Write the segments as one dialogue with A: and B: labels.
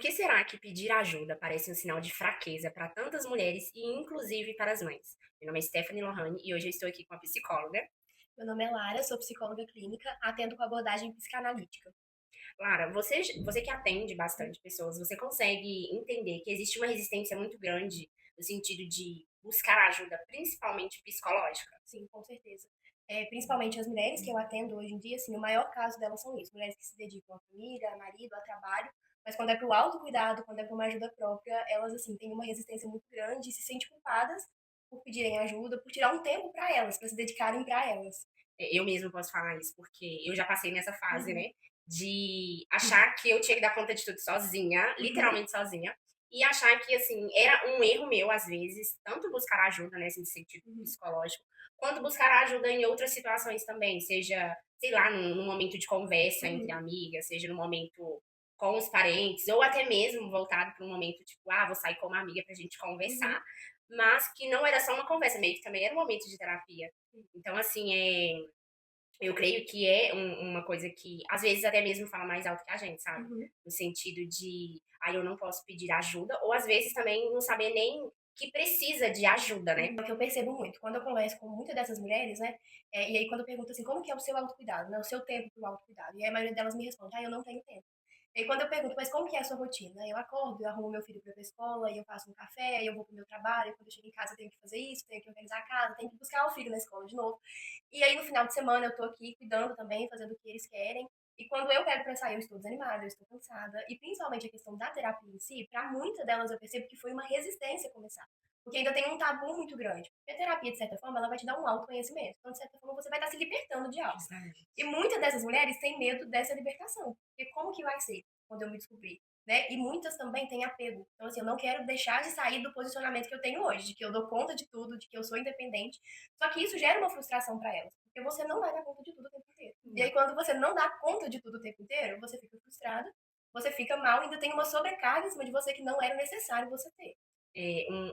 A: Por que será que pedir ajuda parece um sinal de fraqueza para tantas mulheres e inclusive para as mães? Meu nome é Stephanie Lohane e hoje eu estou aqui com a psicóloga.
B: Meu nome é Lara, sou psicóloga clínica, atendo com abordagem psicanalítica.
A: Lara, você que atende bastante pessoas, você consegue entender que existe uma resistência muito grande no sentido de buscar ajuda, principalmente psicológica?
B: Sim, com certeza. Principalmente as mulheres que eu atendo hoje em dia, assim, o maior caso delas são isso, mulheres que se dedicam à família, a marido, a trabalho, mas quando é para o autocuidado, quando é para uma ajuda própria, elas, assim, têm uma resistência muito grande e se sentem culpadas por pedirem ajuda, por tirar um tempo para elas, para se dedicarem para elas.
A: Eu mesma posso falar isso, porque eu já passei nessa fase,
B: Uhum,
A: né, de achar que eu tinha que dar conta de tudo sozinha,
B: uhum,
A: literalmente sozinha, e achar que, assim, era um erro meu, às vezes, tanto buscar ajuda, né, nesse sentido
B: uhum,
A: psicológico, quanto buscar ajuda em outras situações também, seja, sei lá, num momento de conversa entre
B: uhum,
A: amigas, seja no momento com os parentes, ou até mesmo voltado para um momento tipo, vou sair com uma amiga pra gente
B: uhum,
A: conversar, mas que não era só uma conversa, meio que também era um momento de terapia. Então, assim, eu creio que é uma coisa que às vezes até mesmo fala mais alto que a gente, sabe?
B: uhum.
A: No sentido de, eu não posso pedir ajuda, ou às vezes também não saber nem que precisa de ajuda, né?
B: É o que eu percebo muito. Quando eu converso com muitas dessas mulheres, né, e aí quando eu pergunto assim, como que é o seu autocuidado, né, o seu tempo para o autocuidado? E aí a maioria delas me responde, eu não tenho tempo. E aí quando eu pergunto, mas como que é a sua rotina? Eu acordo, eu arrumo meu filho para ir pra escola, aí eu faço um café, aí eu vou pro meu trabalho, quando eu chego em casa eu tenho que fazer isso, tenho que organizar a casa, tenho que buscar o filho na escola de novo. E aí no final de semana eu tô aqui cuidando também, fazendo o que eles querem. E quando eu pego pra sair, eu estou desanimada, eu estou cansada. E principalmente a questão da terapia em si, para muitas delas eu percebo que foi uma resistência começar. Porque ainda tem um tabu muito grande. Porque a terapia, de certa forma, ela vai te dar um autoconhecimento. Então, de certa forma, você vai estar se libertando de algo.
A: Justamente.
B: E muitas dessas mulheres têm medo dessa libertação. Porque como que vai ser quando eu me descobrir? Né? E muitas também têm apego. Então, assim, eu não quero deixar de sair do posicionamento que eu tenho hoje, de que eu dou conta de tudo, de que eu sou independente. Só que isso gera uma frustração para elas, porque você não vai dar conta de tudo o tempo inteiro. E aí, quando você não dá conta de tudo o tempo inteiro, você fica frustrado, você fica mal, ainda tem uma sobrecarga em cima de você que não era necessário você ter.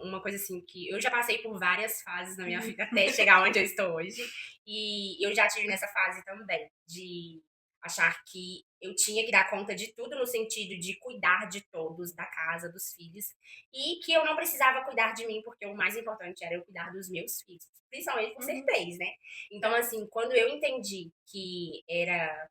A: Uma coisa assim que eu já passei por várias fases na minha
B: Uhum,
A: vida até chegar onde eu estou hoje. E eu já tive nessa fase também de achar que eu tinha que dar conta de tudo no sentido de cuidar de todos, da casa, dos filhos, e que eu não precisava cuidar de mim, porque o mais importante era eu cuidar dos meus filhos, principalmente por ser
B: uhum,
A: três, né? Então, assim, quando eu entendi que era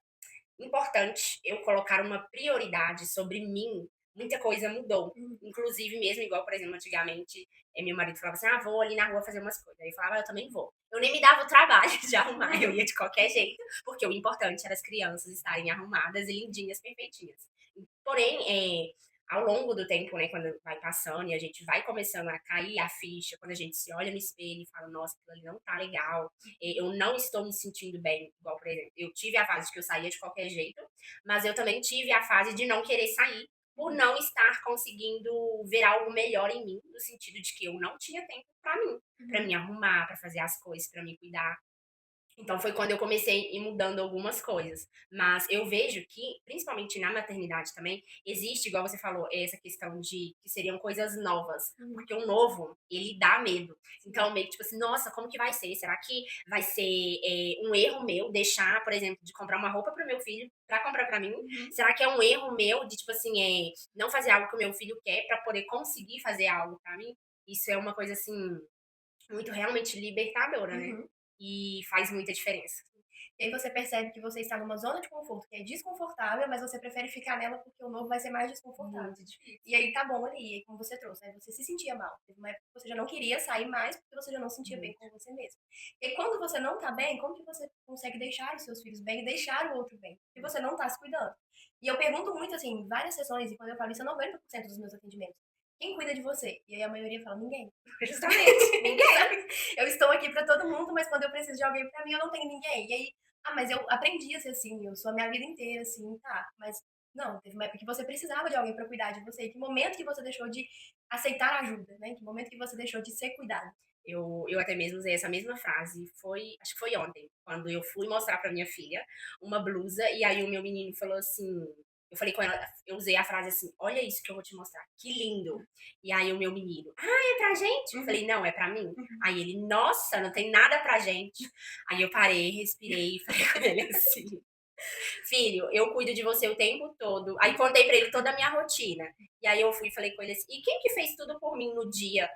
A: importante eu colocar uma prioridade sobre mim, muita coisa mudou.
B: uhum.
A: Inclusive, mesmo igual, por exemplo, antigamente, meu marido falava assim: vou ali na rua fazer umas coisas. Aí eu falava: eu também vou. Eu nem me dava o trabalho de arrumar, eu ia de qualquer jeito, porque o importante era as crianças estarem arrumadas e lindinhas, perfeitinhas. Porém, ao longo do tempo, né, quando vai passando e a gente vai começando a cair a ficha, quando a gente se olha no espelho e fala, nossa, aquilo ali não tá legal, eu não estou me sentindo bem, igual, por exemplo, eu tive a fase que eu saía de qualquer jeito, mas eu também tive a fase de não querer sair por não estar conseguindo ver algo melhor em mim, no sentido de que eu não tinha tempo para
B: Uhum.
A: me arrumar, para fazer as coisas, para me cuidar. Então foi quando eu comecei a ir mudando algumas coisas. Mas eu vejo que, principalmente na maternidade também, existe, igual você falou, essa questão de que seriam coisas novas.
B: Uhum.
A: Porque o novo, ele dá medo.
B: Sim.
A: Então, meio que tipo assim, nossa, como que vai ser? Será que vai ser um erro meu deixar, por exemplo, de comprar uma roupa pro meu filho pra comprar pra mim?
B: Uhum.
A: Será que é um erro meu de, tipo assim, não fazer algo que o meu filho quer pra poder conseguir fazer algo pra mim? Isso é uma coisa, assim, muito realmente libertadora, né?
B: Uhum.
A: E faz muita diferença.
B: E aí você percebe que você está numa zona de conforto que é desconfortável, mas você prefere ficar nela porque o novo vai ser mais desconfortável.
A: Muito difícil.
B: E aí tá bom ali, e aí como você trouxe, né? Você se sentia mal. Teve uma época que você já não queria sair mais porque você já não se sentia bem
A: Muito.
B: com você mesmo. E aí, quando você não tá bem, como que você consegue deixar os seus filhos bem e deixar o outro bem? Se você não tá se cuidando. E eu pergunto muito assim, em várias sessões, e quando eu falo isso, é 90% dos meus atendimentos. Quem cuida de você? E aí a maioria fala, ninguém.
A: Justamente, ninguém.
B: Sabe? Eu estou aqui pra todo mundo, mas quando eu preciso de alguém pra mim, eu não tenho ninguém. E aí, mas eu aprendi a ser assim, eu sou a minha vida inteira assim, tá. Mas não, teve uma época que você precisava de alguém pra cuidar de você. Em que momento que você deixou de aceitar ajuda, né? Em que momento que você deixou de ser cuidado?
A: Eu até mesmo usei essa mesma frase, acho que foi ontem, quando eu fui mostrar pra minha filha uma blusa, e aí o meu menino falou assim, eu falei com ela, eu usei a frase assim, olha isso que eu vou te mostrar, que lindo. E aí o meu menino, é pra gente? Eu
B: Uhum,
A: falei, não, é pra mim.
B: uhum.
A: Aí ele, nossa, não tem nada pra gente. Aí eu parei, respirei e falei com ele assim, Filho, eu cuido de você o tempo todo. Aí contei pra ele toda a minha rotina. E aí eu fui e falei com ele assim, e quem que fez tudo por mim no dia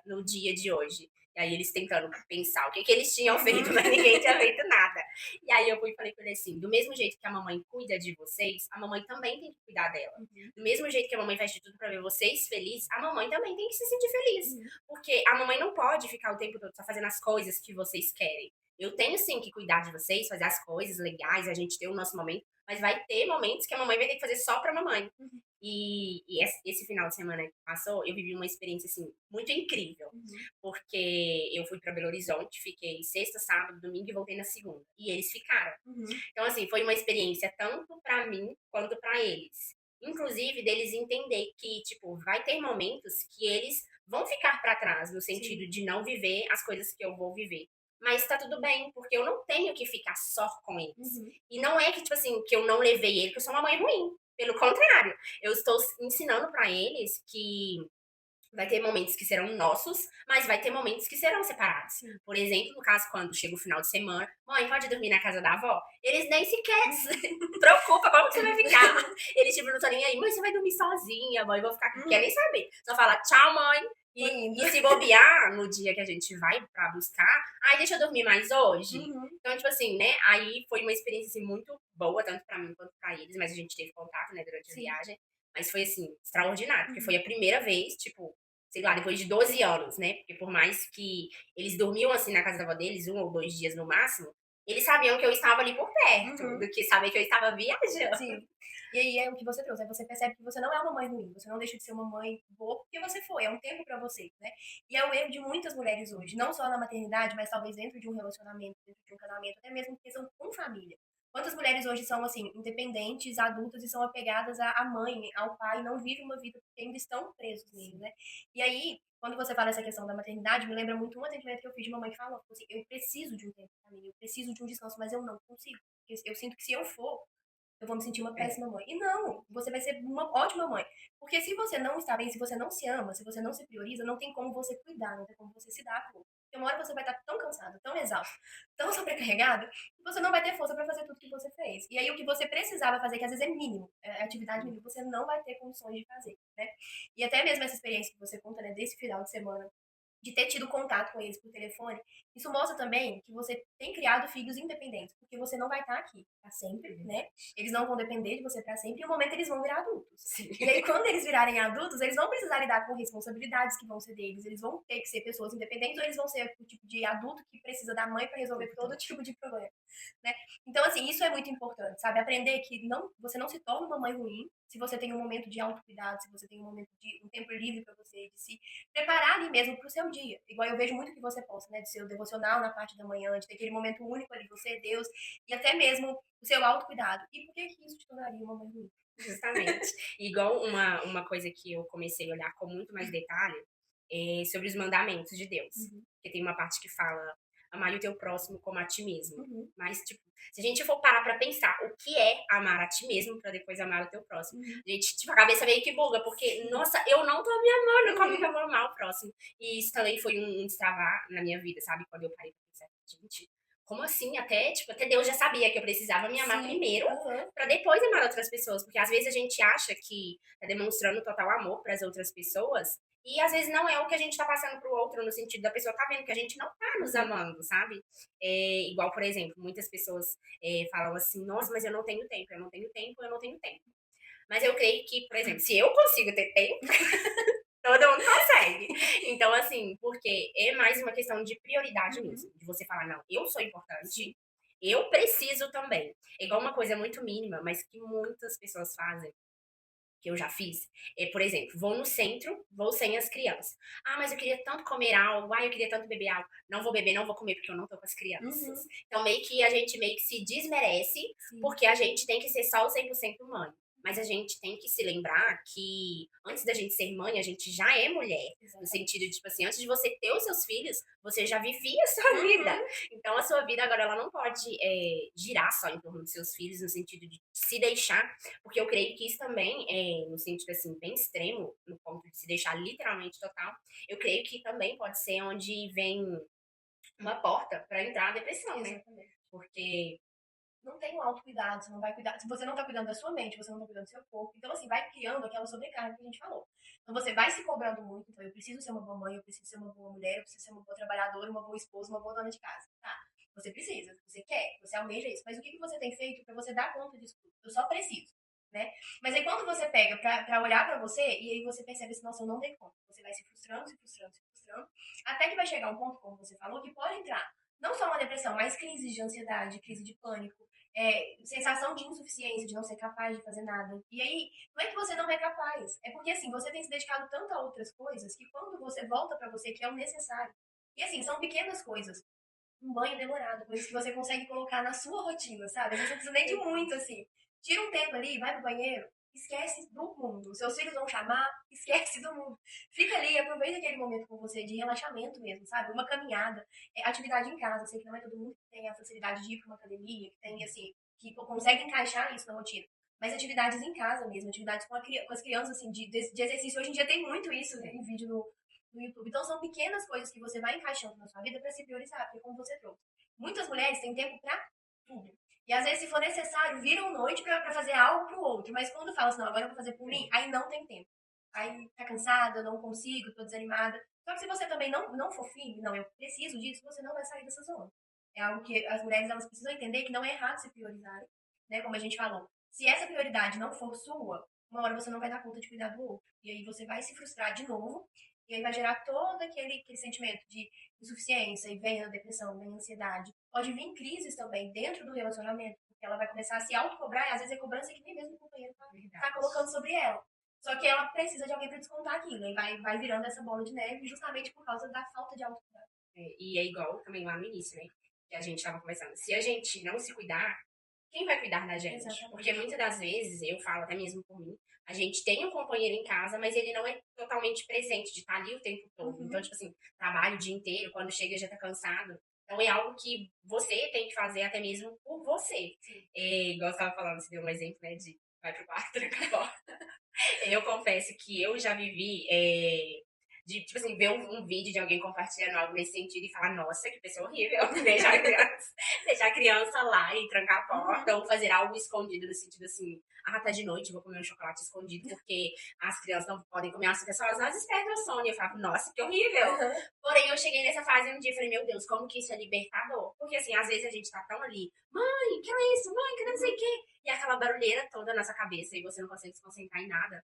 A: de hoje? E aí eles tentando pensar o que que eles tinham feito, mas ninguém tinha feito nada. E aí eu fui e falei com ele assim, do mesmo jeito que a mamãe cuida de vocês, a mamãe também tem que cuidar dela.
B: Uhum.
A: Do mesmo jeito que a mamãe faz de tudo pra ver vocês felizes, a mamãe também tem que se sentir feliz.
B: Uhum.
A: Porque a mamãe não pode ficar o tempo todo só fazendo as coisas que vocês querem. Eu tenho sim que cuidar de vocês, fazer as coisas legais, a gente ter o nosso momento, mas vai ter momentos que a mamãe vai ter que fazer só pra mamãe.
B: Uhum.
A: E esse final de semana que passou, eu vivi uma experiência, assim, muito incrível.
B: Uhum.
A: Porque eu fui pra Belo Horizonte, fiquei sexta, sábado, domingo e voltei na segunda. E eles ficaram.
B: Uhum.
A: Então, assim, foi uma experiência tanto pra mim quanto pra eles. Inclusive, deles entender que, tipo, vai ter momentos que eles vão ficar pra trás, no
B: Sim.
A: sentido de não viver as coisas que eu vou viver. Mas tá tudo bem, porque eu não tenho que ficar só com eles.
B: Uhum.
A: E não é que, tipo assim, que eu não levei ele, que eu sou uma mãe ruim. Pelo contrário, eu estou ensinando pra eles que vai ter momentos que serão nossos, mas vai ter momentos que serão separados.
B: Sim.
A: Por exemplo, no caso, quando chega o final de semana, mãe, pode dormir na casa da avó? Eles nem sequer se preocupam como que você vai ficar. Eles, tipo, não estão nem aí, mãe, você vai dormir sozinha, mãe, eu vou ficar aqui. Quer nem saber. Só fala, tchau, mãe.
B: Tô indo.
A: E se bobear no dia que a gente vai pra buscar, ai, deixa eu dormir mais hoje.
B: Uhum.
A: Então, tipo assim, né? Aí foi uma experiência assim, muito boa, tanto pra mim quanto pra eles, mas a gente teve contato, né, durante a
B: Sim.
A: viagem. Mas foi assim, extraordinário, porque
B: Uhum.
A: foi a primeira vez, tipo, sei lá, depois de 12 anos, né? Porque por mais que eles dormiam assim na casa da avó deles, 1 ou 2 dias no máximo, eles sabiam que eu estava ali por perto,
B: Uhum.
A: do que saber que eu estava viajando.
B: Sim. E aí é o que você trouxe, aí você percebe que você não é uma mãe ruim, você não deixa de ser uma mãe boa porque você foi, é um tempo pra você, né? E é o erro de muitas mulheres hoje, não só na maternidade, mas talvez dentro de um relacionamento, dentro de um casamento, até mesmo questão com família. Quantas mulheres hoje são, assim, independentes, adultas e são apegadas à mãe, ao pai, não vivem uma vida porque ainda estão presos nele, né? E aí, quando você fala essa questão da maternidade, me lembra muito um atendimento que eu fiz de uma mãe que falou, assim, eu preciso de um tempo pra mim, eu preciso de um descanso, mas eu não consigo. Porque eu sinto que se eu for, eu vou me sentir uma
A: É,
B: péssima mãe. E não, você vai ser uma ótima mãe. Porque se você não está bem, se você não se ama, se você não se prioriza, não tem como você cuidar, não tem como você se dar conta. Porque uma hora você vai estar tão cansado, tão exausto, tão sobrecarregado, que você não vai ter força para fazer tudo que você fez. E aí o que você precisava fazer, que às vezes é mínimo, é atividade mínima, você não vai ter condições de fazer, né? E até mesmo essa experiência que você conta, né, desse final de semana, de ter tido contato com eles por telefone, isso mostra também que você tem criado filhos independentes, porque você não vai estar aqui para sempre, né? Eles não vão depender de você para sempre, e um momento eles vão virar adultos.
A: sim.
B: E aí, quando eles virarem adultos, eles vão precisar lidar com responsabilidades que vão ser deles, eles vão ter que ser pessoas independentes, ou eles vão ser o tipo de adulto que precisa da mãe para resolver todo tipo de problema, né? Então, assim, isso é muito importante, sabe? Aprender que não, você não se torna uma mãe ruim se você tem um momento de autocuidado, se você tem um momento de um tempo livre para você, de se preparar ali mesmo para o seu dia. Igual eu vejo muito que você posta, né? De seu devocional na parte da manhã, de ter aquele momento único ali, você, Deus, e até mesmo o seu autocuidado. E por que que isso te tornaria uma mãe ruim?
A: Justamente. Igual uma coisa que eu comecei a olhar com muito mais detalhe é sobre os mandamentos de Deus.
B: Uhum.
A: Porque tem uma parte que fala amar o teu próximo como a ti mesmo.
B: Uhum.
A: Mas, tipo, se a gente for parar pra pensar o que é amar a ti mesmo pra depois amar o teu próximo,
B: Uhum.
A: a gente, tipo, a cabeça meio que buga, porque, nossa, eu não tô me amando, como que
B: Uhum.
A: eu vou amar o próximo? E isso também foi um destravar na minha vida, sabe? Quando eu parei pra pensar, gente, como assim? Até, tipo, até Deus já sabia que eu precisava me amar
B: Sim.
A: primeiro
B: Uhum.
A: pra depois amar outras pessoas, porque às vezes a gente acha que tá demonstrando total amor pras outras pessoas, e às vezes não é o que a gente tá passando pro outro, no sentido da pessoa tá vendo que a gente não tá nos
B: Uhum.
A: amando, sabe? É, igual, por exemplo, muitas pessoas falam assim, nossa, mas eu não tenho tempo, eu não tenho tempo, eu não tenho tempo. Mas eu creio que, por exemplo, se eu consigo ter tempo, todo mundo consegue. Então, assim, porque é mais uma questão de prioridade
B: Uhum.
A: mesmo. De você falar, não, eu sou
B: Sim.
A: importante, eu preciso também. É igual uma coisa muito mínima, mas que muitas pessoas fazem, que eu já fiz. É, por exemplo, vou no centro, vou sem as crianças. Ah, mas eu queria tanto comer algo, ah, eu queria tanto beber algo. Não vou beber, não vou comer porque eu não tô com as crianças.
B: Uhum.
A: Então, meio que a gente meio que se desmerece,
B: Sim.
A: porque a gente tem que ser só o 100% mãe. Mas a gente tem que se lembrar que antes da gente ser mãe, a gente já é mulher. No
B: Exatamente.
A: sentido de, tipo assim, antes de você ter os seus filhos, você já vivia a sua vida.
B: Uhum.
A: Então a sua vida agora ela não pode girar só em torno dos seus filhos, no sentido de se deixar, porque eu creio que isso também no sentido assim, bem extremo, no ponto de se deixar literalmente total, eu creio que também pode ser onde vem uma porta para entrar a depressão, né?
B: Exatamente.
A: Porque
B: não tem um autocuidado, você não vai cuidar, se você não tá cuidando da sua mente, você não tá cuidando do seu corpo, então assim, vai criando aquela sobrecarga que a gente falou. Então você vai se cobrando muito, então eu preciso ser uma boa mãe, eu preciso ser uma boa mulher, eu preciso ser uma boa trabalhadora, uma boa esposa, uma boa dona de casa, tá? Você precisa, você quer, você almeja isso, mas o que você tem feito pra você dar conta disso tudo? Eu só preciso, né? Mas aí quando você pega pra olhar pra você, e aí você percebe assim, nossa, eu não dei conta, você vai se frustrando, se frustrando, se frustrando, até que vai chegar um ponto, como você falou, que pode entrar não só uma depressão, mas crises de ansiedade, crise de pânico, sensação de insuficiência, de não ser capaz de fazer nada. E aí, não é que você não é capaz, é porque assim, você tem se dedicado tanto a outras coisas que quando você volta pra você, que é o necessário. E assim, são pequenas coisas. Um banho demorado, coisas que você consegue colocar na sua rotina, sabe? Às vezes não precisa nem de muito, assim. Tira um tempo ali, vai pro banheiro, esquece do mundo. Seus filhos vão chamar, esquece do mundo. Fica ali, aproveita aquele momento com você de relaxamento mesmo, sabe? Uma caminhada, atividade em casa. Eu sei que não é todo mundo que tem a facilidade de ir pra uma academia, que tem, assim, que consegue encaixar isso na rotina. Mas atividades em casa mesmo, atividades com as crianças, assim, de exercício. Hoje em dia tem muito isso, né, em vídeo no YouTube. Então são pequenas coisas que você vai encaixando na sua vida para se priorizar, porque como você trouxe, muitas mulheres têm tempo para tudo. E às vezes, se for necessário, viram noite para fazer algo pro outro. Mas quando fala assim, não, agora eu vou fazer por mim, aí não tem tempo. Aí tá cansada, não consigo, tô desanimada. Só que se você também não for firme, não, eu preciso disso, você não vai sair dessa zona. É algo que as mulheres elas precisam entender que não é errado se priorizar, né? Como a gente falou. Se essa prioridade não for sua, uma hora você não vai dar conta de cuidar do outro. E aí você vai se frustrar de novo e aí vai gerar todo aquele sentimento de insuficiência, e vem a depressão, vem a ansiedade. Pode vir crises também dentro do relacionamento, porque ela vai começar a se autocobrar, e às vezes é cobrança que nem mesmo o companheiro tá colocando sobre ela. Só que ela precisa de alguém para descontar aquilo, e vai virando essa bola de neve justamente por causa da falta de autocuidado.
A: E é igual também lá no início, né? Que a gente tava conversando. Se a gente não se cuidar, quem vai cuidar da gente?
B: Exatamente.
A: Porque muitas das vezes, eu falo até mesmo por mim, a gente tem um companheiro em casa, mas ele não é totalmente presente, de estar ali o tempo todo.
B: Uhum.
A: Então, tipo assim, trabalho o dia inteiro, quando chega já tá cansado. Então é algo que você tem que fazer até mesmo por você. Igual você tava falando, você deu um exemplo, né, de vai pro quarto, tranca a porta. Eu confesso que eu já vivi de, tipo assim, ver um vídeo de alguém compartilhando algo nesse sentido e falar, nossa, que pessoa horrível, deixar a criança lá e trancar a porta, ou fazer algo escondido no sentido assim, tá de noite, vou comer um chocolate escondido, porque as crianças não podem comer açúcar só, elas despertam o sono. E eu falo, nossa, que horrível. Porém, eu cheguei nessa fase um dia e falei, meu Deus, como que isso é libertador? Porque assim, às vezes a gente tá tão ali, mãe, que é isso? Mãe, que não sei o quê. E aquela barulheira toda na nossa cabeça e você não consegue se concentrar em nada.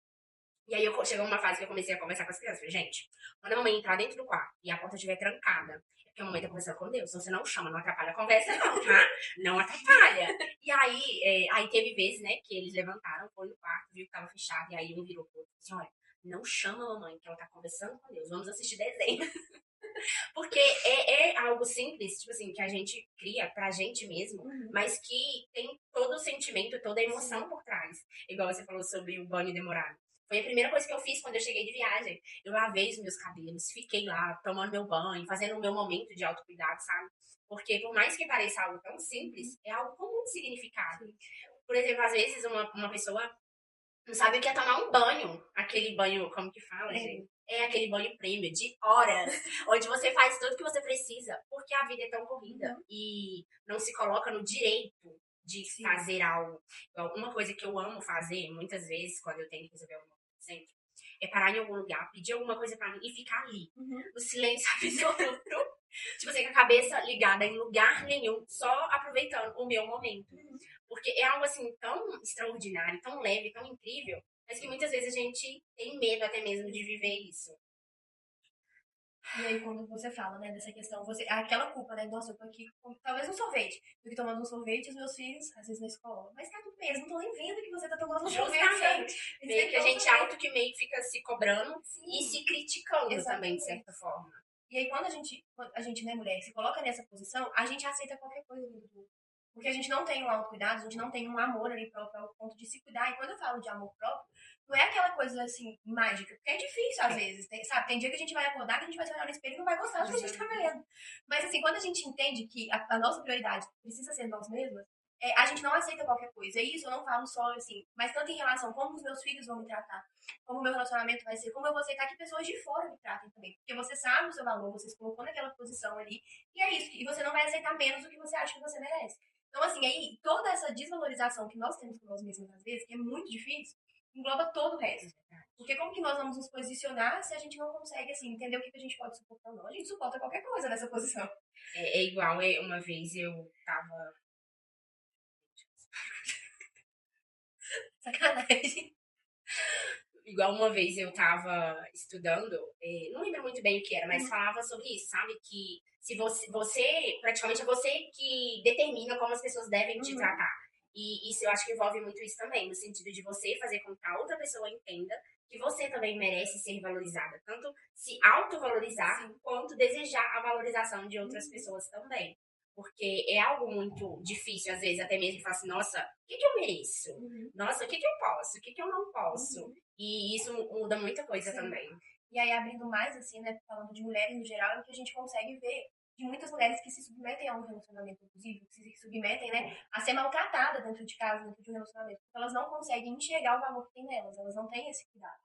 A: E aí chegou uma fase que eu comecei a conversar com as crianças. Falei, gente, quando a mamãe entrar dentro do quarto e a porta estiver trancada, é porque a mamãe tá conversando com Deus. Então você não chama, não atrapalha a conversa, não, tá? Não atrapalha. E aí, aí teve vezes, né, que eles levantaram, foi no quarto, viu que tava fechado, e aí um virou pro outro e disse, olha, não chama a mamãe, que ela tá conversando com Deus. Vamos assistir desenho. Porque é algo simples, tipo assim, que a gente cria pra gente mesmo, mas que tem todo o sentimento, toda a emoção por trás. Igual você falou sobre o banho demorado. Foi a primeira coisa que eu fiz quando eu cheguei de viagem. Eu lavei os meus cabelos, fiquei lá tomando meu banho, fazendo o meu momento de autocuidado, sabe? Porque por mais que pareça algo tão simples, é algo com muito significado. Por exemplo, às vezes uma pessoa não sabe o que é tomar um banho. Aquele banho, como que fala, gente? É aquele banho prêmio de horas, onde você faz tudo que você precisa, porque a vida é tão corrida e não se coloca no direito de fazer algo. Então, uma coisa que eu amo fazer, muitas vezes, quando eu tenho que resolver alguma coisa, é parar em algum lugar, pedir alguma coisa pra mim e ficar ali, no silêncio absoluto. Tipo assim, com a cabeça ligada em lugar nenhum, só aproveitando o meu momento. Porque é algo assim tão extraordinário, tão leve, tão incrível, mas que muitas vezes a gente tem medo até mesmo de viver isso.
B: E aí, quando você fala, né, dessa questão, você, aquela culpa, né, nossa, eu tô aqui com talvez um sorvete. Eu tô aqui tomando um sorvete e os meus filhos, às vezes na escola, mas tá tudo bem, eles não estão nem vendo que você tá tomando um sorvete.
A: Justamente. Meio que a gente auto que meio fica se cobrando e se criticando também, de certa forma.
B: E aí, quando a gente, né, mulher, se coloca nessa posição, a gente aceita qualquer coisa do outro. Porque a gente não tem um autocuidado, a gente não tem um amor ali próprio ao ponto de se cuidar. E quando eu falo de amor próprio, não é aquela coisa assim, mágica, porque é difícil às vezes, sabe? Tem dia que a gente vai acordar, que a gente vai se olhar no espelho e não vai gostar do que a gente tá vendo. Mas assim, quando a gente entende que a nossa prioridade precisa ser nós mesmas, a gente não aceita qualquer coisa. E isso eu não falo só assim, mas tanto em relação a como os meus filhos vão me tratar, como o meu relacionamento vai ser, como eu vou aceitar que pessoas de fora me tratem também. Porque você sabe o seu valor, você se colocou naquela posição ali, e é isso. E você não vai aceitar menos do que você acha que você merece. Então, assim, aí toda essa desvalorização que nós temos com nós mesmos, às vezes, que é muito difícil, engloba todo o resto. Porque como que nós vamos nos posicionar se a gente não consegue, assim, entender o que a gente pode suportar ou não? A gente suporta qualquer coisa nessa posição.
A: É igual, uma vez eu tava.
B: Sacanagem.
A: Igual uma vez eu tava estudando, não lembro muito bem o que era, mas
B: Uhum.
A: falava sobre isso, sabe? Que se praticamente é você que determina como as pessoas devem te
B: Uhum.
A: tratar. E isso eu acho que envolve muito isso também, no sentido de você fazer com que a outra pessoa entenda que você também merece ser valorizada. Tanto se autovalorizar,
B: Sim.
A: quanto desejar a valorização de outras
B: Uhum.
A: pessoas também. Porque é algo muito difícil, às vezes, até mesmo falar assim, nossa, o que eu mereço?
B: Uhum.
A: Nossa, o que eu posso? O que eu não posso?
B: Uhum.
A: E isso muda muita coisa
B: Sim.
A: também.
B: E aí, abrindo mais, assim, né, falando de mulheres no geral, é o que a gente consegue ver de muitas mulheres que se submetem a um relacionamento abusivo, que se submetem, né, a ser maltratada dentro de casa, dentro de um relacionamento, porque elas não conseguem enxergar o valor que tem nelas, elas não têm esse cuidado.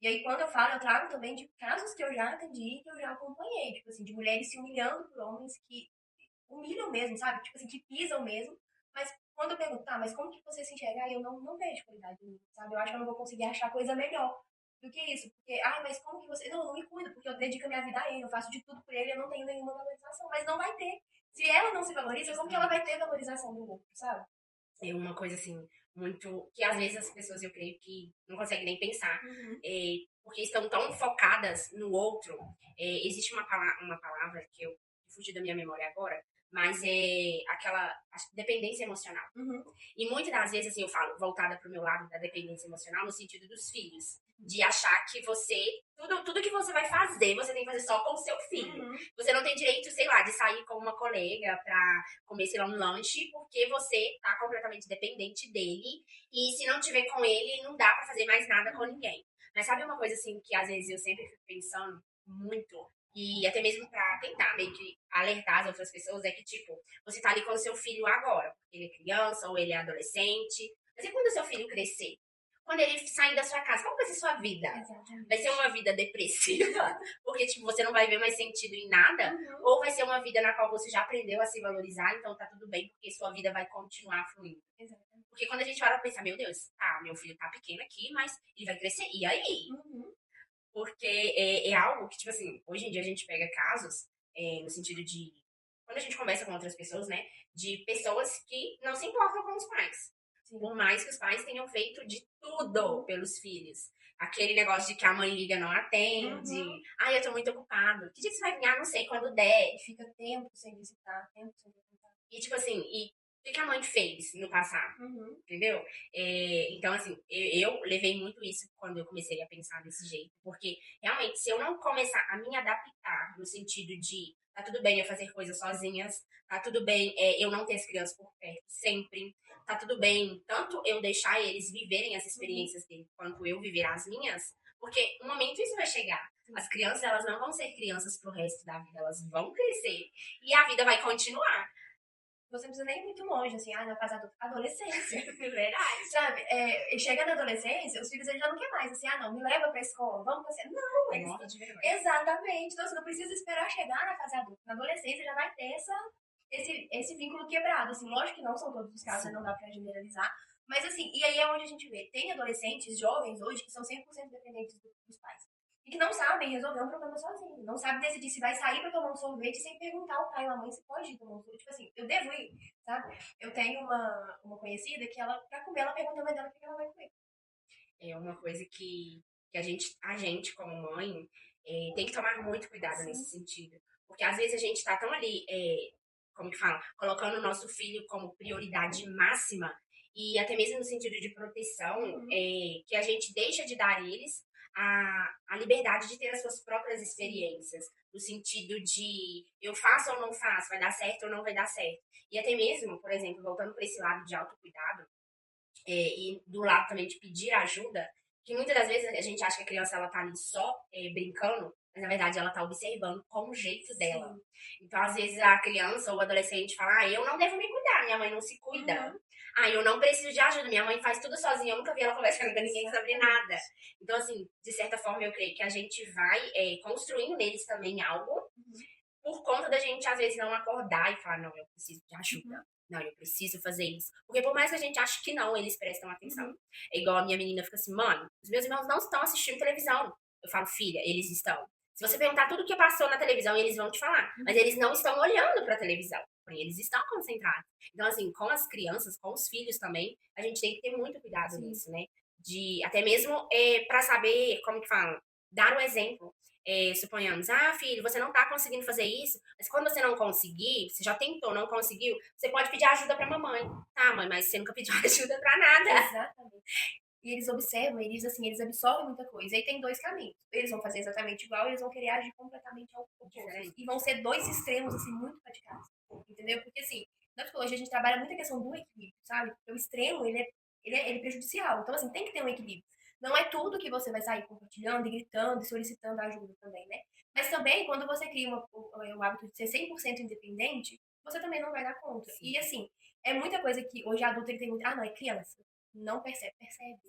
B: E aí, quando eu falo, eu trago também de casos que eu já atendi, que eu já acompanhei, tipo assim, de mulheres se humilhando por homens que humilham mesmo, sabe? Tipo assim, que pisam mesmo. Mas quando eu pergunto, tá, mas como que você se enxerga? Aí eu não vejo qualidade em mim, sabe? Eu acho que eu não vou conseguir achar coisa melhor do que isso. Porque, mas como que você. Não, eu não me cuido, porque eu dedico a minha vida a ele, eu faço de tudo por ele, eu não tenho nenhuma valorização. Mas não vai ter. Se ela não se valoriza, como que ela vai ter valorização do outro, sabe?
A: É uma coisa assim, muito. Que às vezes as pessoas, eu creio que não conseguem nem pensar.
B: Uhum.
A: Porque estão tão focadas no outro. Existe uma palavra que eu fugi da minha memória agora, mas é aquela dependência emocional.
B: Uhum.
A: E muitas das vezes, assim, eu falo, voltada pro meu lado da dependência emocional, no sentido dos filhos. De achar que tudo que você vai fazer, você tem que fazer só com o seu filho.
B: Uhum.
A: Você não tem direito, sei lá, de sair com uma colega pra comer, sei lá, um lanche, porque você tá completamente dependente dele. E se não tiver com ele, não dá pra fazer mais nada com
B: Uhum.
A: ninguém. Mas sabe uma coisa, assim, que às vezes eu sempre fico pensando muito, e até mesmo pra tentar meio que alertar as outras pessoas, é que, tipo, você tá ali com o seu filho agora, porque ele é criança ou ele é adolescente. Mas e quando o seu filho crescer? Quando ele sair da sua casa, qual vai ser sua vida? Vai ser
B: Exatamente.
A: uma vida depressiva, porque tipo, você não vai ver mais sentido em nada,
B: Uhum.
A: ou vai ser uma vida na qual você já aprendeu a se valorizar, então tá tudo bem, porque sua vida vai continuar fluindo.
B: Exatamente.
A: Porque quando a gente para pra pensar, meu Deus, tá, meu filho tá pequeno aqui, mas ele vai crescer, e aí?
B: Uhum.
A: Porque é algo que, tipo assim, hoje em dia a gente pega casos, no sentido de, quando a gente conversa com outras pessoas, né, de pessoas que não se importam com os pais.
B: Sim.
A: Por mais que os pais tenham feito de tudo
B: Uhum.
A: pelos filhos. Aquele negócio de que a mãe liga não atende.
B: Uhum.
A: Ai, eu tô muito ocupado. Que dia que você vai vir? Ah, não sei, quando der.
B: E fica tempo sem visitar, tempo sem visitar.
A: E tipo assim, e o que a mãe fez no passado?
B: Uhum.
A: Entendeu? Então, assim, eu levei muito isso quando eu comecei a pensar desse jeito. Porque, realmente, se eu não começar a me adaptar no sentido de tá tudo bem eu fazer coisas sozinhas, tá tudo bem eu não ter as crianças por perto sempre, tá tudo bem tanto eu deixar eles viverem as
B: Uhum.
A: experiências deles quanto eu viver as minhas, porque um momento isso vai chegar.
B: Sim.
A: As crianças, elas não vão ser crianças pro resto da vida, elas vão crescer e a vida vai continuar.
B: Você não precisa nem ir muito longe, assim, na fase adolescência.
A: É verdade.
B: Sabe? Chega na adolescência, os filhos eles já não querem mais, assim, não, me leva pra escola, vamos passear. Não, eles.
A: Morre de vergonha.
B: Exatamente. Então, você não precisa esperar chegar na fase adulta. Na adolescência já vai ter esse vínculo quebrado. Assim, lógico que não são todos os casos, não dá pra generalizar. Mas assim, e aí é onde a gente vê. Tem adolescentes, jovens hoje, que são 100% dependentes dos pais. E que não sabem resolver um problema sozinho. Não sabem decidir se vai sair pra tomar um sorvete sem perguntar ao pai ou à mãe se pode ir tomar um sorvete. Tipo assim, eu devo ir, sabe? Eu tenho uma conhecida que ela, pra comer, ela pergunta a mãe dela o que ela vai comer.
A: É uma coisa que a gente como mãe, tem que tomar muito cuidado
B: Sim.
A: nesse sentido. Porque às vezes a gente tá tão ali, como que fala, colocando o nosso filho como prioridade máxima, e até mesmo no sentido de proteção,
B: Uhum.
A: que a gente deixa de dar a eles a liberdade de ter as suas próprias experiências. No sentido de eu faço ou não faço, vai dar certo ou não vai dar certo. E até mesmo, por exemplo, voltando para esse lado de autocuidado, e do lado também de pedir ajuda, que muitas das vezes a gente acha que a criança ela tá ali só brincando, mas na verdade ela tá observando como o jeito dela.
B: Sim.
A: Então, às vezes a criança ou o adolescente fala: eu não devo me cuidar, minha mãe não se cuida.
B: Uhum.
A: Eu não preciso de ajuda, minha mãe faz tudo sozinha, eu nunca vi ela conversando com ninguém sobre nada. Então, assim, de certa forma, eu creio que a gente vai construindo neles também algo,
B: Uhum.
A: por conta da gente, às vezes, não acordar e falar, não, eu preciso de
B: Uhum,
A: ajuda. Não, eu preciso fazer isso. Porque por mais que a gente ache que não, eles prestam atenção.
B: uhum.
A: É igual a minha menina fica assim, mãe, os meus irmãos não estão assistindo televisão. Eu falo, filha, eles estão. Se você perguntar tudo o que passou na televisão, eles vão te falar. Mas
B: Uhum.
A: eles não estão olhando pra televisão. Porém, eles estão concentrados. Então, assim, com as crianças, com os filhos também, a gente tem que ter muito cuidado
B: Sim,
A: nisso, né? De até mesmo para saber, como que fala, dar o exemplo. Suponhamos, filho, você não tá conseguindo fazer isso, mas quando você não conseguir, você já tentou, não conseguiu, você pode pedir ajuda pra mamãe. Tá, mãe, mas você nunca pediu ajuda pra nada.
B: exatamente. E eles observam, eles assim, eles absorvem muita coisa. E aí tem dois caminhos. Eles vão fazer exatamente igual, eles vão querer agir completamente ao oposto. E
A: Diferente.
B: vão ser dois extremos, assim, muito radicais. Entendeu? Porque, assim, na psicologia a gente trabalha muito a questão do equilíbrio, sabe? Porque o extremo, ele é prejudicial. Então, assim, tem que ter um equilíbrio. Não é tudo que você vai sair compartilhando e gritando e solicitando ajuda também, né? Mas também, quando você cria o hábito de ser 100% independente, você também não vai dar conta.
A: Sim.
B: E, assim, é muita coisa que hoje adulto ele tem muito. Ah, não, é criança. Não percebe, percebe.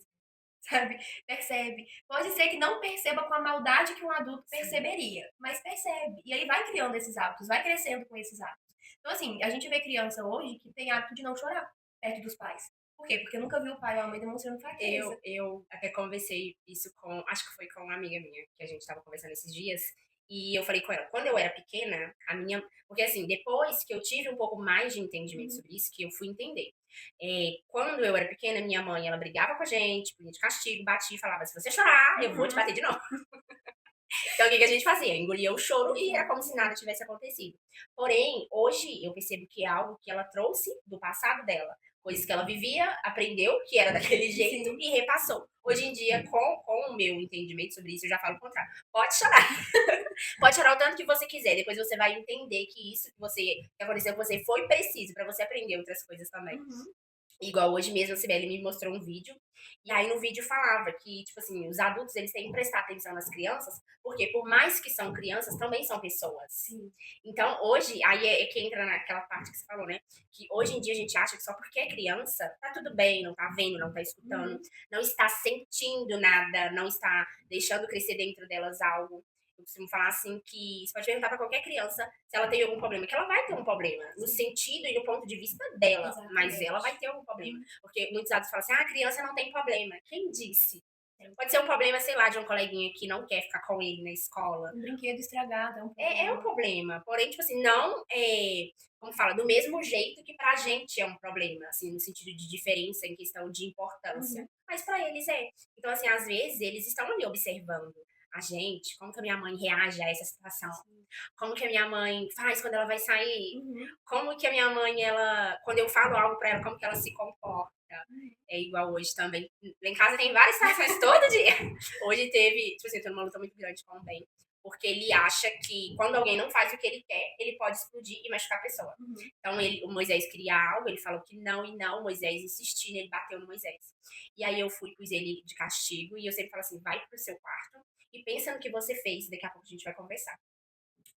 B: Sabe? Percebe. Pode ser que não perceba com a maldade que um adulto
A: Sim.
B: perceberia, mas percebe. E aí vai criando esses hábitos, vai crescendo com esses hábitos. Então, assim, a gente vê criança hoje que tem hábito de não chorar perto dos pais. Por quê? Porque nunca viu o pai ou a mãe demonstrando fraqueza.
A: Eu até conversei isso com, acho que foi com uma amiga minha, que a gente tava conversando esses dias, e eu falei com ela, quando eu era pequena, a minha. Porque assim, depois que eu tive um pouco mais de entendimento
B: Uhum,
A: sobre isso, que eu fui entender. Quando eu era pequena, minha mãe, ela brigava com a gente, punha de castigo, batia e falava: se você chorar, eu vou te
B: uhum,
A: bater de novo. Então, o que que a gente fazia? Engolia o choro e era como se nada
B: exatamente.
A: tivesse acontecido. Porém, hoje eu percebo que é algo que ela trouxe do passado dela. Coisas que ela vivia, aprendeu que era daquele jeito
B: Sim,
A: e repassou. Hoje em dia, com o meu entendimento sobre isso, eu já falo o contrário. Pode chorar. Pode chorar o tanto que você quiser. Depois você vai entender que isso que aconteceu com você foi preciso para você aprender outras coisas também.
B: uhum,
A: Igual hoje mesmo a Cibele me mostrou um vídeo, e aí no vídeo falava que, tipo assim, os adultos eles têm que prestar atenção nas crianças, porque por mais que são crianças, também são pessoas.
B: sim,
A: Então, hoje, aí é que entra naquela parte que você falou, né? Que hoje em dia a gente acha que só porque é criança, tá tudo bem, não tá vendo, não tá escutando,
B: uhum,
A: não está sentindo nada, não está deixando crescer dentro delas algo. Eu costumo falar assim que você pode perguntar pra qualquer criança se ela tem algum problema, que ela vai ter um problema, no
B: sim,
A: sentido e no ponto de vista dela, mas ela vai
B: exatamente.
A: ter algum problema.
B: Uhum,
A: Porque muitos adultos falam assim, a criança não tem problema. Quem disse?
B: tem.
A: Pode ser um problema, sei lá, de um coleguinha que não quer ficar com ele na escola,
B: Um brinquedo estragado é um
A: é um
B: problema.
A: problema. Porém, tipo assim, não como fala, do mesmo jeito que pra gente é um problema, assim, no sentido de diferença em questão de importância.
B: Uhum,
A: Mas pra eles é. Então, assim, às vezes eles estão ali observando a gente, como que a minha mãe reage a essa situação,
B: sim.
A: como que a minha mãe faz quando ela vai sair,
B: Uhum,
A: como que a minha mãe, ela, quando eu falo algo pra ela, como que ela se comporta.
B: uhum,
A: É igual hoje também. Lá em casa tem várias situações todo dia. Hoje teve, tipo assim, tô numa luta muito grande com o Ben. Porque ele acha que quando alguém não faz o que ele quer, ele pode explodir e machucar a pessoa.
B: uhum.
A: Então o Moisés queria algo, ele falou que não e não, o Moisés insistiu, ele bateu no Moisés. E aí eu fui, pus ele de castigo e eu sempre falo assim, vai pro seu quarto e pensa no que você fez, daqui a pouco a gente vai conversar.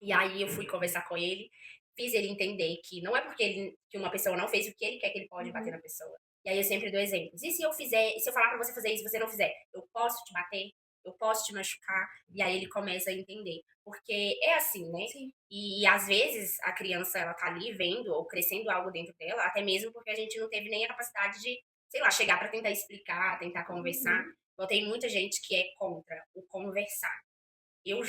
A: E aí eu fui conversar com ele, fiz ele entender que não é porque que uma pessoa não fez o que ele quer que ele pode bater
B: Uhum.
A: na pessoa. E aí eu sempre dou exemplos. E se eu fizer, e se eu falar pra você fazer isso e você não fizer, eu posso te bater? Eu posso te machucar? E aí ele começa a entender. Porque é assim, né?
B: Sim.
A: E às vezes a criança ela tá ali vendo ou crescendo algo dentro dela, até mesmo porque a gente não teve nem a capacidade de, sei lá, chegar pra tentar explicar, tentar conversar.
B: Uhum.
A: Então tem muita gente que é contra o conversar. Eu,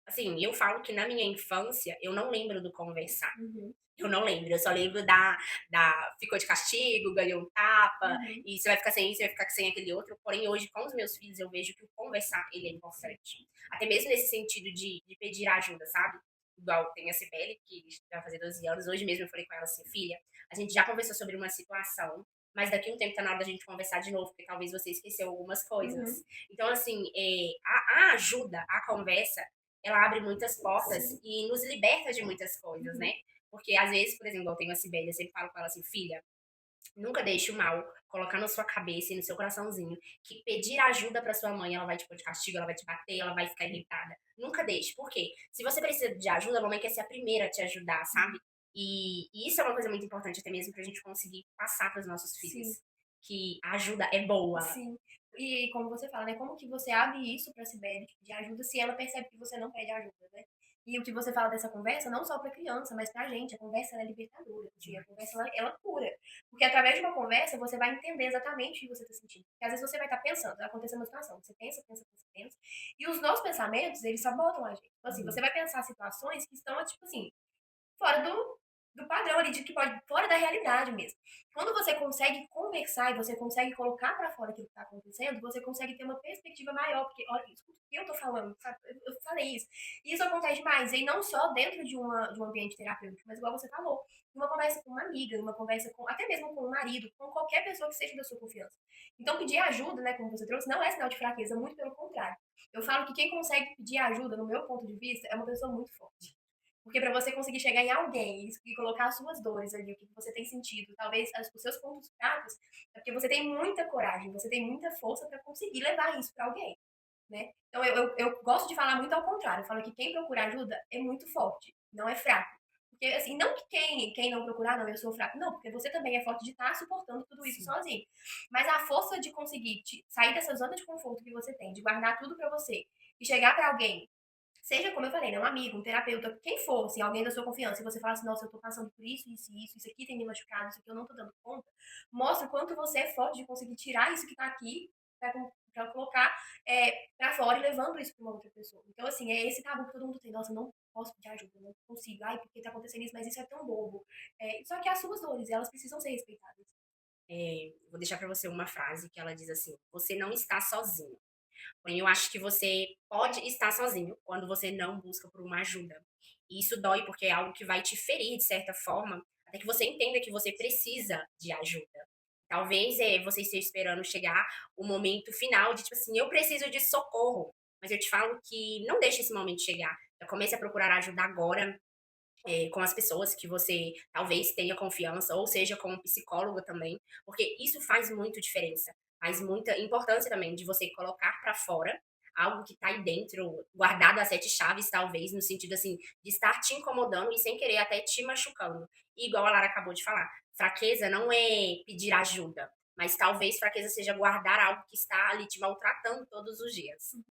A: assim, eu falo que na minha infância eu não lembro do conversar.
B: Uhum.
A: Eu não lembro, eu só lembro da ficou de castigo, ganhou um tapa,
B: Uhum.
A: e você vai ficar sem isso, você vai ficar sem aquele outro. Porém, hoje, com os meus filhos, eu vejo que o conversar, ele é
B: Sim.
A: importante. Até mesmo nesse sentido de pedir ajuda, sabe? Igual tem a Cibele, que vai fazer 12 anos. Hoje mesmo eu falei com ela assim, filha, a gente já conversou sobre uma situação, mas daqui a um tempo tá na hora da gente conversar de novo, porque talvez você esqueceu algumas
B: Uhum.
A: coisas. Então, assim, a ajuda, a conversa, ela abre muitas portas
B: Sim.
A: e nos liberta de muitas coisas, né?
B: Uhum.
A: Porque às vezes, por exemplo, eu tenho a Cibele, eu sempre falo com ela assim, filha, nunca deixe o mal colocar na sua cabeça e no seu coraçãozinho que pedir ajuda pra sua mãe, ela vai te pôr de castigo, ela vai te bater, ela vai ficar irritada. Nunca deixe. Por quê? Se você precisa de ajuda, a mamãe quer ser a primeira a te ajudar, sabe? E isso é uma coisa muito importante até mesmo pra gente conseguir passar pros nossos filhos.
B: Sim.
A: Que a ajuda é boa.
B: Sim. E como você fala, né? Como que você abre isso pra Sibeli de ajuda se ela percebe que você não pede ajuda, né? E o que você fala dessa conversa, não só para criança, mas para a gente, a conversa ela é libertadora, assim, a conversa ela cura. Porque através de uma conversa você vai entender exatamente o que você está sentindo. Porque às vezes você vai estar pensando, vai acontecer uma situação, você pensa, pensa, pensa, pensa, e os nossos pensamentos, eles sabotam a gente. Então, assim, você
A: Uhum.
B: vai pensar situações que estão, tipo assim, fora do padrão ali, de que pode, fora da realidade mesmo. Quando você consegue conversar e você consegue colocar para fora aquilo que está acontecendo, você consegue ter uma perspectiva maior, porque olha, escuta o que eu tô falando, sabe? Eu falei isso. E isso acontece demais, e não só dentro de um ambiente terapêutico, mas igual você falou, numa conversa com uma amiga, numa conversa com, até mesmo com um marido, com qualquer pessoa que seja da sua confiança. Então, pedir ajuda, né, como você trouxe, não é sinal de fraqueza, muito pelo contrário. Eu falo que quem consegue pedir ajuda, no meu ponto de vista, é uma pessoa muito forte. Porque para você conseguir chegar em alguém e colocar as suas dores ali, o que você tem sentido, talvez os seus pontos fracos, é porque você tem muita coragem, você tem muita força para conseguir levar isso para alguém, né? Então eu gosto de falar muito ao contrário. Eu falo que quem procura ajuda é muito forte, não é fraco. Porque, assim, não que quem não procurar, não, eu sou fraco. Não, porque você também é forte de estar suportando tudo isso
A: Sim.
B: sozinho. Mas a força de conseguir sair dessa zona de conforto que você tem, de guardar tudo para você e chegar para alguém. Seja, como eu falei, né, um amigo, um terapeuta, quem for, assim, alguém da sua confiança, e você fala assim, nossa, eu tô passando por isso aqui tem me machucado, isso aqui eu não tô dando conta, mostra o quanto você é forte de conseguir tirar isso que tá aqui pra colocar pra fora e levando isso pra uma outra pessoa. Então, assim, é esse tabu que todo mundo tem. Nossa, eu não posso pedir ajuda, eu não consigo. Ai, porque tá acontecendo isso, mas isso é tão bobo. Só que as suas dores, elas precisam ser respeitadas.
A: Vou deixar pra você uma frase que ela diz assim: "Você não está sozinho". Porém, eu acho que você pode estar sozinho quando você não busca por uma ajuda. E isso dói porque é algo que vai te ferir de certa forma, até que você entenda que você precisa de ajuda. Talvez você esteja esperando chegar o momento final de tipo assim, eu preciso de socorro. Mas eu te falo que não deixe esse momento chegar. Já comece a procurar ajuda agora, com as pessoas que você talvez tenha confiança, ou seja, com um psicólogo também, porque isso faz muito diferença. Faz muita importância também de você colocar para fora algo que tá aí dentro, guardado a sete chaves, talvez, no sentido assim, de estar te incomodando e sem querer até te machucando. E igual a Lara acabou de falar, fraqueza não é pedir ajuda, mas talvez fraqueza seja guardar algo que está ali te maltratando todos os dias.